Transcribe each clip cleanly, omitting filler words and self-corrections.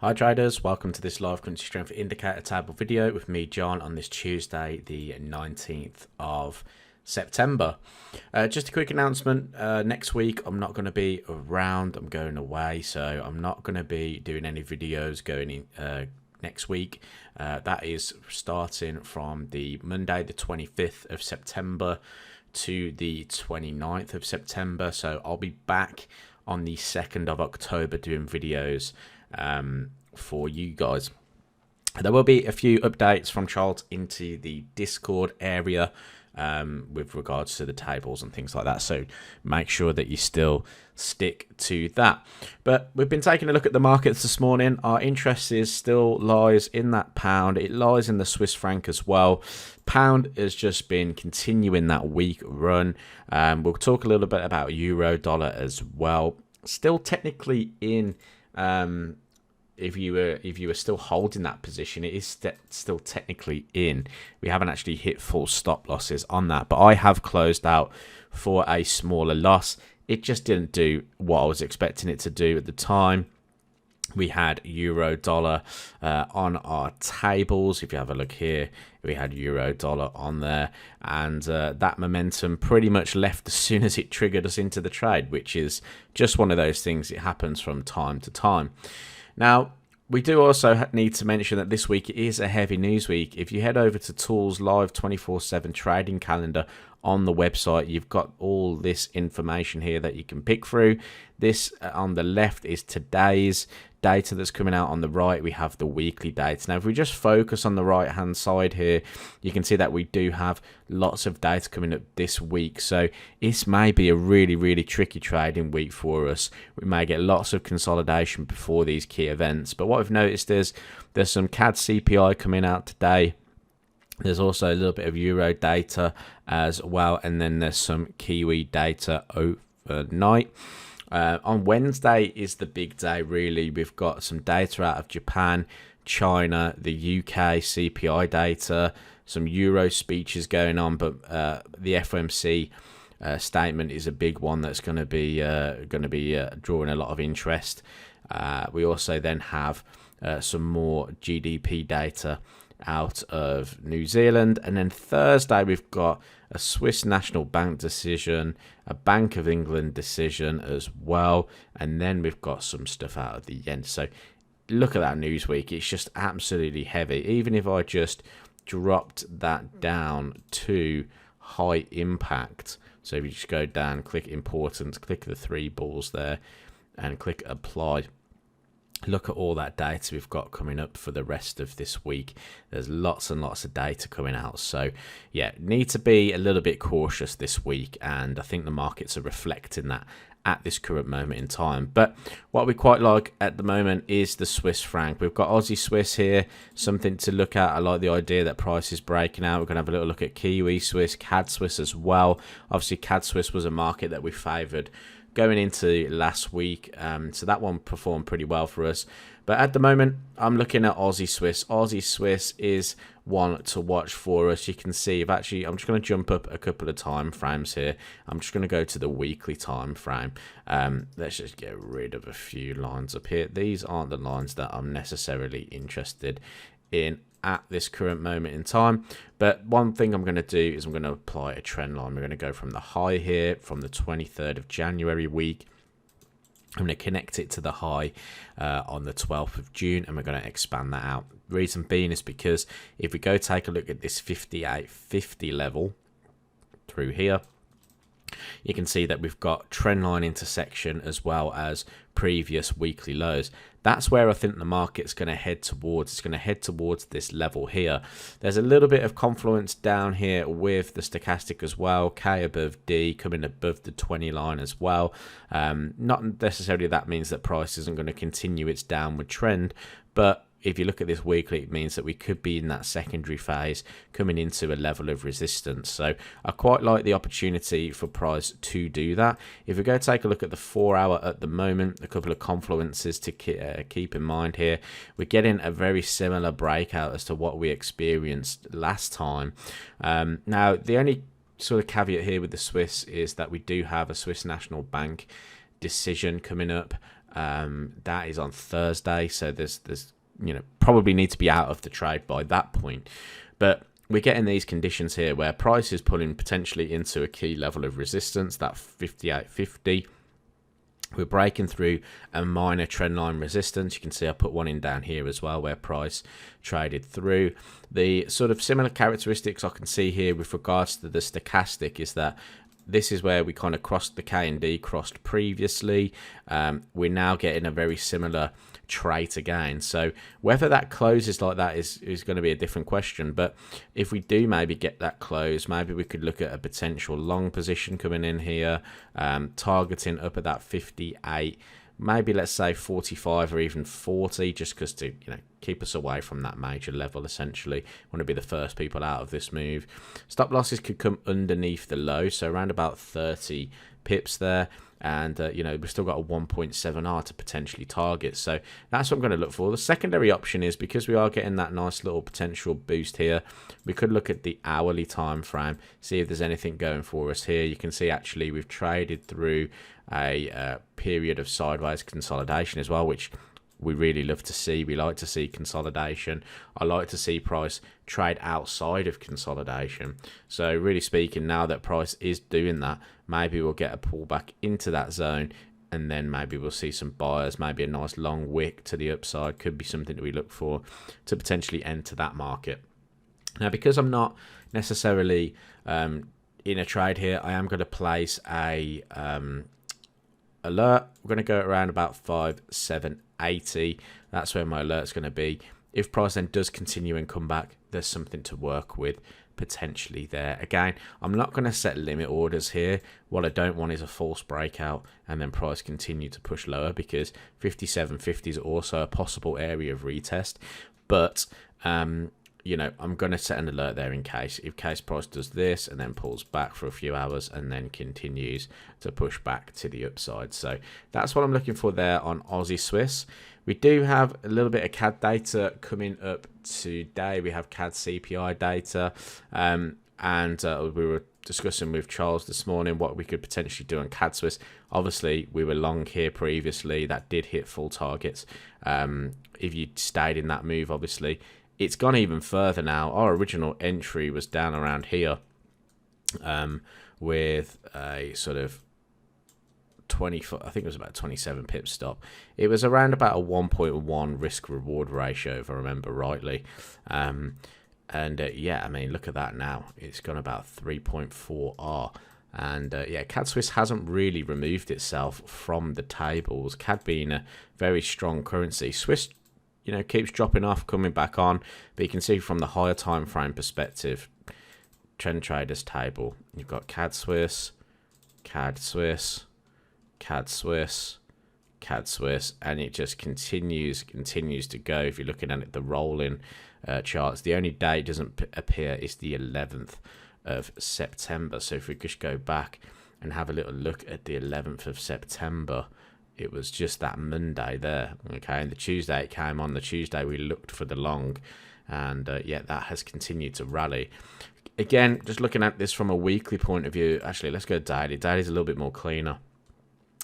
Hi traders, welcome to this live currency strength indicator table video with me, John, on this Tuesday, the 19th of September. Just a quick announcement, next week I'm not going to be around, I'm going away, so I'm not going to be doing any videos going in next week. That is starting from the Monday the 25th of September to the 29th of September, so I'll be back on the 2nd of October doing videos for you guys. There will be a few updates from Charles into the Discord area with regards to the tables and things like that, so make sure that you still stick to that. But we've been taking a look at the markets this morning. Our interest is still lies in that pound. It lies in the Swiss franc as well. Pound has just been continuing that weak run. We'll talk a little bit about euro dollar as well. Still technically in, if you were still holding that position, it is still technically in. We haven't actually hit full stop losses on that, but I have closed out for a smaller loss. It just didn't do what I was expecting it to do at the time. We had euro dollar on our tables. If you have a look here, we had euro dollar on there, and that momentum pretty much left as soon as it triggered us into the trade, which is just one of those things. It happens from time to time. Now, we do also need to mention that this week is a heavy news week. If you head over to Tools Live 24/7 trading calendar on the website, you've got all this information here that you can pick through. This on the left is today's data that's coming out. On the right, we have the weekly data. Now, if we just focus on the right hand side here, you can see that we do have lots of data coming up this week. So this may be a really tricky trading week for us. We may get lots of consolidation before these key events. But what I've noticed is there's some CAD CPI coming out today. There's also a little bit of euro data as well, and then there's some Kiwi data overnight. On Wednesday is the big day, really. We've got some data out of Japan, China, the UK CPI data, some euro speeches going on, but the FOMC statement is a big one that's going to be drawing a lot of interest. We also then have some more GDP data out of New Zealand, and then Thursday we've got a Swiss National Bank decision, a Bank of England decision as well, and then we've got some stuff out of the yen. So look at that news week, it's just absolutely heavy. Even if I just dropped that down to high impact, so if you just go down, click importance, click the three balls there and click apply, look at all that data we've got coming up for the rest of this week. There's lots and lots of data coming out, so yeah, need to be a little bit cautious this week, and I think the markets are reflecting that at this current moment in time. But what we quite like at the moment is the Swiss franc. We've got Aussie Swiss here, something to look at. I like the idea that price is breaking out. We're going to have a little look at Kiwi Swiss, CAD Swiss as well. Obviously CAD Swiss was a market that we favoured going into last week, so that one performed pretty well for us. But at the moment, I'm looking at Aussie Swiss. Aussie Swiss is one to watch for us. You can see, I'm just going to jump up a couple of time frames here. I'm just going to go to the weekly time frame. Let's just get rid of a few lines up here. These aren't the lines that I'm necessarily interested in at this current moment in time. But one thing I'm going to do is I'm going to apply a trend line. We're going to go from the high here from the 23rd of January week. I'm going to connect it to the high on the 12th of June, and we're going to expand that out. Reason being is because if we go take a look at this 58.50 level through here, you can see that we've got trend line intersection as well as previous weekly lows. That's where I think the market's going to head towards. It's going to head towards this level here. There's a little bit of confluence down here with the stochastic as well. K above D, coming above the 20 line as well. Not necessarily that means that price isn't going to continue its downward trend, but if you look at this weekly, it means that we could be in that secondary phase coming into a level of resistance. So I quite like the opportunity for price to do that. If we go take a look at the 4 hour at the moment, a couple of confluences to keep in mind here. We're getting a very similar breakout as to what we experienced last time. Now, the only sort of caveat here with the Swiss is that we do have a Swiss National Bank decision coming up That is on Thursday, so there's probably need to be out of the trade by that point. But we're getting these conditions here where price is pulling potentially into a key level of resistance, that 58.50. We're breaking through a minor trendline resistance. You can see I put one in down here as well where price traded through. The sort of similar characteristics I can see here with regards to the stochastic is that this is where we kind of crossed the K and D crossed previously. We're now getting a very similar trait again. So whether that closes like that is going to be a different question. But if we do maybe get that close, maybe we could look at a potential long position coming in here, targeting up at that 58. Maybe let's say 45 or even 40, just because to keep us away from that major level. Essentially, want to be the first people out of this move. Stop losses could come underneath the low, so around about 30 pips there. And we've still got a 1.7R to potentially target, so that's what I'm going to look for. The secondary option is, because we are getting that nice little potential boost here, we could look at the hourly time frame, see if there's anything going for us here. You can see actually we've traded through a period of sideways consolidation as well, which we really love to see. We like to see consolidation. I like to see price trade outside of consolidation. So really speaking, now that price is doing that, maybe we'll get a pullback into that zone, and then maybe we'll see some buyers, maybe a nice long wick to the upside. Could be something that we look for to potentially enter that market. Now, because I'm not necessarily in a trade here, I am going to place a alert. We're going to go around about 5,780. That's where my alert's going to be. If price then does continue and come back, there's something to work with potentially there. Again, I'm not going to set limit orders here. What I don't want is a false breakout and then price continue to push lower, because 57.50 is also a possible area of retest. But I'm going to set an alert there in case price does this and then pulls back for a few hours and then continues to push back to the upside. So that's what I'm looking for there on Aussie Swiss. We do have a little bit of CAD data coming up today. We have CAD CPI data, and we were discussing with Charles this morning what we could potentially do on CAD Swiss. Obviously, we were long here previously. That did hit full targets. If you stayed in that move, obviously, it's gone even further now. Our original entry was down around here with a sort of 20, I think it was about 27 pip stop. It was around about a 1.1 risk reward ratio, if I remember rightly. Yeah, I mean, look at that now. It's gone about 3.4R. And yeah, CAD Swiss hasn't really removed itself from the tables. CAD being a very strong currency. Swiss, keeps dropping off, coming back on. But you can see from the higher time frame perspective, trend traders table, you've got CAD Swiss, CAD Swiss, CAD Swiss, CAD Swiss, and it just continues to go. If you're looking at it, the rolling charts, the only day it doesn't appear is the 11th of September. So if we just go back and have a little look at the 11th of September, it was just that Monday there, okay, and the Tuesday it came on. The Tuesday we looked for the long, and yeah, that has continued to rally. Again, just looking at this from a weekly point of view, actually, let's go daily. Daily's a little bit more cleaner.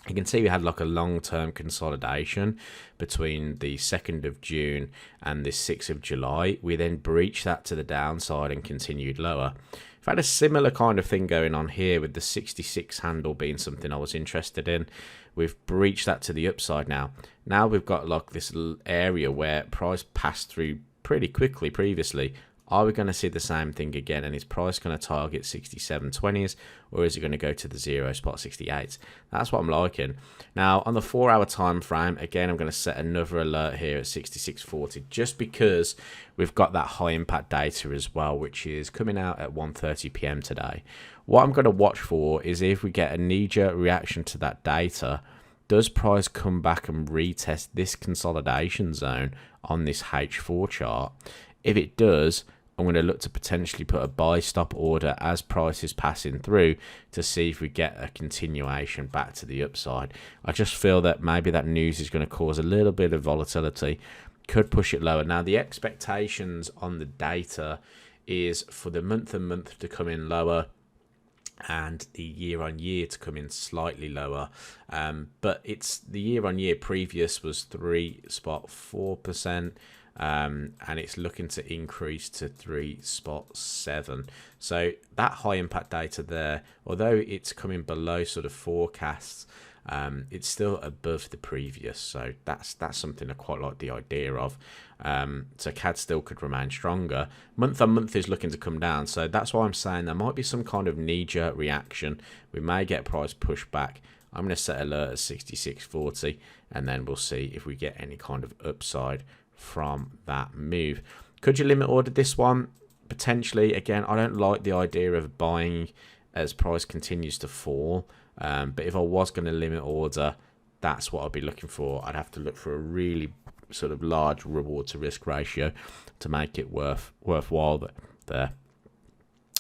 You can see we had like a long-term consolidation between the 2nd of June and the 6th of July. We then breached that to the downside and continued lower. I've had a similar kind of thing going on here with the 66 handle being something I was interested in. We've breached that to the upside now. Now we've got like this little area where price passed through pretty quickly previously. Are we going to see the same thing again? And is price going to target 67.20s, or is it going to go to the 0 spot 68s? That's what I'm liking. Now, on the 4-hour time frame, again, I'm going to set another alert here at 66.40, just because we've got that high impact data as well, which is coming out at 1:30 p.m. today. What I'm going to watch for is if we get a knee-jerk reaction to that data, does price come back and retest this consolidation zone on this H4 chart? If it does, I'm going to look to potentially put a buy stop order as price is passing through to see if we get a continuation back to the upside. I just feel that maybe that news is going to cause a little bit of volatility, could push it lower. Now, the expectations on the data is for the month to come in lower, and the year on year to come in slightly lower, but it's the year on year previous was 3.4%, and it's looking to increase to 3.7. So that high impact data there, although it's coming below sort of forecasts, it's still above the previous, so that's something I quite like the idea of. So CAD still could remain stronger. Month on month is looking to come down, so that's why I'm saying there might be some kind of knee-jerk reaction. We may get price push back. I'm going to set alert at 66.40, and then we'll see if we get any kind of upside from that move. Could you limit order this one? Potentially. Again, I don't like the idea of buying as price continues to fall. But if I was going to limit order, that's what I'd be looking for. I'd have to look for a really sort of large reward to risk ratio to make it worthwhile. But there,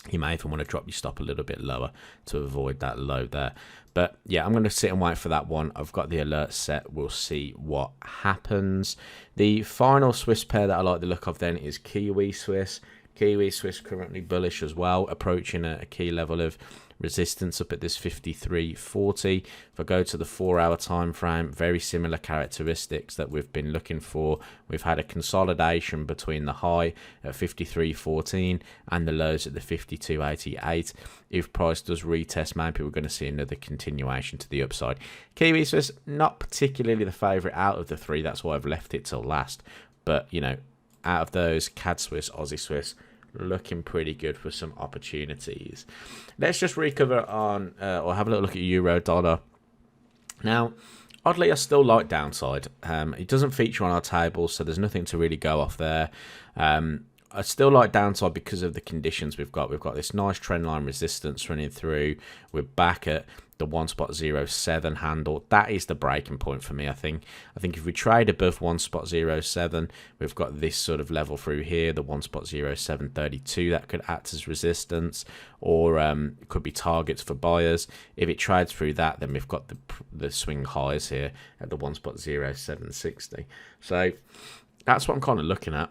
you may even want to drop your stop a little bit lower to avoid that low there. But yeah, I'm going to sit and wait for that one. I've got the alert set. We'll see what happens. The final Swiss pair that I like the look of then is Kiwi Swiss. Kiwi Swiss currently bullish as well, approaching a key level of resistance up at this 53.40. If I go to the 4-hour time frame, very similar characteristics that we've been looking for. We've had a consolidation between the high at 53.14 and the lows at the 52.88. If price does retest, maybe we're going to see another continuation to the upside. Kiwi Swiss, not particularly the favourite out of the three. That's why I've left it till last. But, you know, out of those, CAD Swiss, Aussie Swiss, looking pretty good for some opportunities. Let's just recover on or have a little look at euro dollar. Now, oddly, I still like downside. It doesn't feature on our table, so there's nothing to really go off there. I still like downside because of the conditions we've got. We've got this nice trend line resistance running through. We're back at the 1.07 handle. That is the breaking point for me. I think if we trade above 1.07, we've got this sort of level through here, the 1.0732, that could act as resistance, or it could be targets for buyers. If it trades through that, then we've got the swing highs here at the 1.0760. So that's what I'm kind of looking at.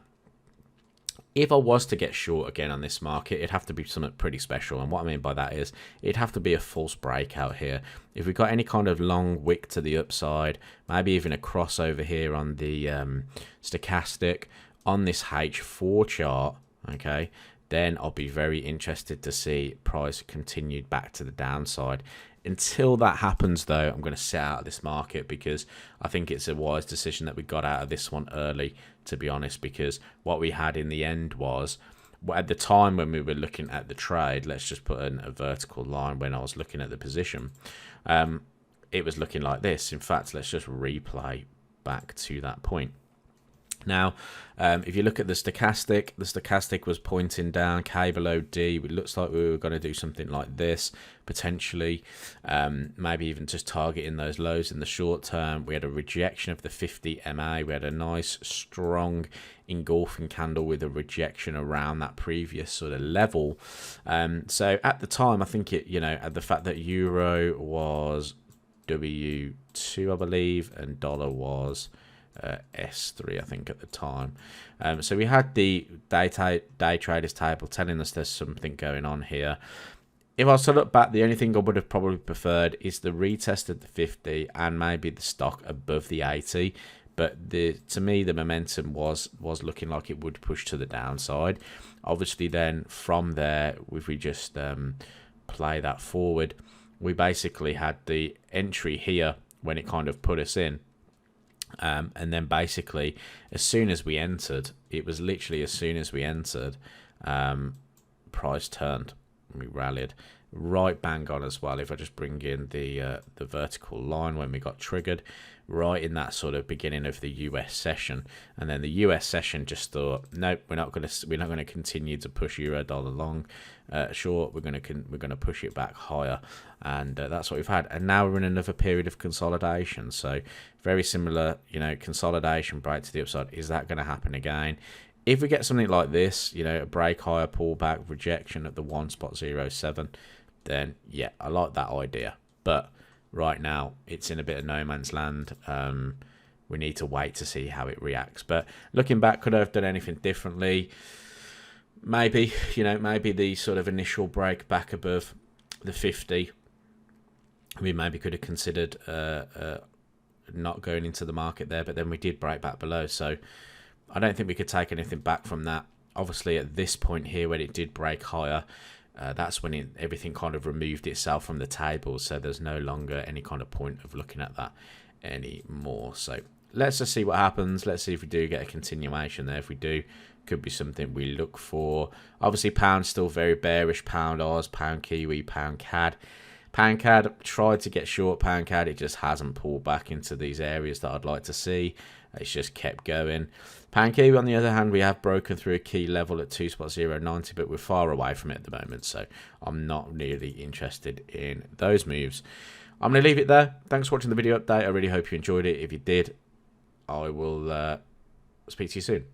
If I was to get short again on this market, it'd have to be something pretty special. And what I mean by that is it'd have to be a false breakout here. If we got any kind of long wick to the upside, maybe even a crossover here on the stochastic on this H4 chart, okay, then I'll be very interested to see price continued back to the downside. Until that happens, though, I'm going to sit out of this market because I think it's a wise decision that we got out of this one early, to be honest, because what we had in the end was, at the time when we were looking at the trade, let's just put in a vertical line when I was looking at the position, it was looking like this. In fact, let's just replay back to that point. Now, if you look at the stochastic was pointing down, K below D. It looks like we were going to do something like this, potentially, maybe even just targeting those lows in the short term. We had a rejection of the 50 MA. We had a nice, strong engulfing candle with a rejection around that previous sort of level. So at the time, I think it, at the fact that euro was W2, I believe, and dollar was S3, I think, at the time. So we had the day traders table telling us there's something going on here. If I was to look back, the only thing I would have probably preferred is the retest of the 50 and maybe the stock above the 80. But to me, the momentum was looking like it would push to the downside. Obviously, then from there, if we just play that forward, we basically had the entry here when it kind of put us in. And then basically, as soon as we entered, it was literally as soon as we entered, price turned. We rallied right bang on as well. If I just bring in the vertical line when we got triggered, right in that sort of beginning of the US session, and then the US session just thought, nope, we're not going to continue to push euro dollar long short. We're going to push it back higher, and that's what we've had. And now we're in another period of consolidation. So very similar, consolidation break to the upside. Is that going to happen again? If we get something like this, a break higher, pullback, rejection at the 1.07, then yeah, I like that idea. But right now, it's in a bit of no man's land. We need to wait to see how it reacts. But looking back, could I have done anything differently? Maybe, maybe the sort of initial break back above the 50, we maybe could have considered not going into the market there, but then we did break back below, so I don't think we could take anything back from that. Obviously at this point here when it did break higher, that's when everything kind of removed itself from the table, so there's no longer any kind of point of looking at that anymore. So let's just see what happens. Let's see if we do get a continuation there. If we do, could be something we look for. Obviously pound's still very bearish. Pound Oz, pound Kiwi, pound CAD. Pound CAD, tried to get short pound CAD, it just hasn't pulled back into these areas that I'd like to see. It's just kept going. Pound Kiwi, on the other hand, we have broken through a key level at 2.090, but we're far away from it at the moment, so I'm not really interested in those moves. I'm going to leave it there. Thanks for watching the video update. I really hope you enjoyed it. If you did, I will speak to you soon.